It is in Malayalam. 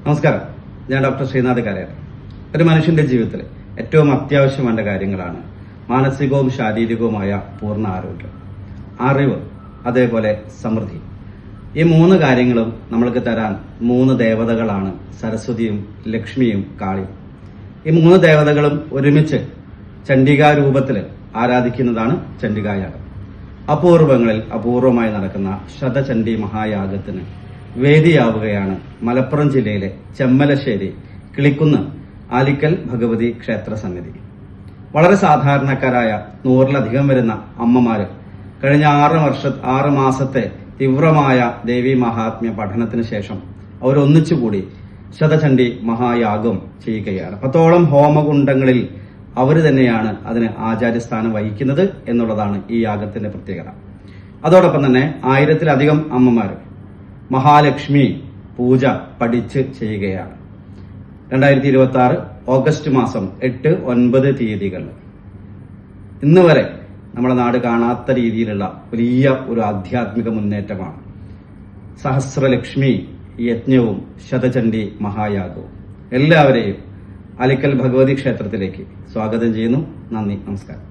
നമസ്കാരം, ഞാൻ ഡോക്ടർ ശ്രീനാഥ് കാരേർ. ഒരു മനുഷ്യന്റെ ജീവിതത്തിൽ ഏറ്റവും അത്യാവശ്യം വേണ്ട കാര്യങ്ങളാണ് മാനസികവും ശാരീരികവുമായ പൂർണ്ണ ആരോഗ്യം, അറിവ്, അതേപോലെ സമൃദ്ധി. ഈ മൂന്ന് കാര്യങ്ങളും നമ്മൾക്ക് തരാൻ മൂന്ന് ദേവതകളാണ് സരസ്വതിയും ലക്ഷ്മിയും കാളിയും. ഈ മൂന്ന് ദേവതകളും ഒരുമിച്ച് ചണ്ഡികാ രൂപത്തിൽ ആരാധിക്കുന്നതാണ് ചണ്ഡികായാഗം. അപൂർവങ്ങളിൽ അപൂർവമായി നടക്കുന്ന ശതചണ്ഡി മഹായാഗത്തിന് വേദിയാവുകയാണ് മലപ്പുറം ജില്ലയിലെ ചെമ്മലശ്ശേരി കിളിക്കുന്ന് ആലിക്കൽ ഭഗവതി ക്ഷേത്ര സന്നിധി. വളരെ സാധാരണക്കാരായ 100-ലധികം വരുന്ന അമ്മമാര് കഴിഞ്ഞ 6 മാസത്തെ തീവ്രമായ ദേവീ മഹാത്മ്യ പഠനത്തിന് ശേഷം അവരൊന്നിച്ചുകൂടി ശതചണ്ഡി മഹായാഗം ചെയ്യുകയാണ്. 10ഓളം ഹോമകുണ്ടങ്ങളിൽ അവർ തന്നെയാണ് അതിന് ആചാര്യസ്ഥാനം വഹിക്കുന്നത് എന്നുള്ളതാണ് ഈ യാഗത്തിന്റെ പ്രത്യേകത. അതോടൊപ്പം തന്നെ 1000-ലധികം അമ്മമാർ മഹാലക്ഷ്മി പൂജ പഠിച്ച് ചെയ്യുകയാണ്. 2026 ഓഗസ്റ്റ് മാസം 8, 9 തീയതികളിൽ ഇന്ന് വരെ നമ്മുടെ നാട് കാണാത്ത രീതിയിലുള്ള വലിയ ഒരു ആധ്യാത്മിക മുന്നേറ്റമാണ് സഹസ്രലക്ഷ്മി യജ്ഞവും ശതചണ്ഡി മഹായാഗവും. എല്ലാവരെയും ആലിക്കൽ ഭഗവതി ക്ഷേത്രത്തിലേക്ക് സ്വാഗതം ചെയ്യുന്നു. നന്ദി, നമസ്കാരം.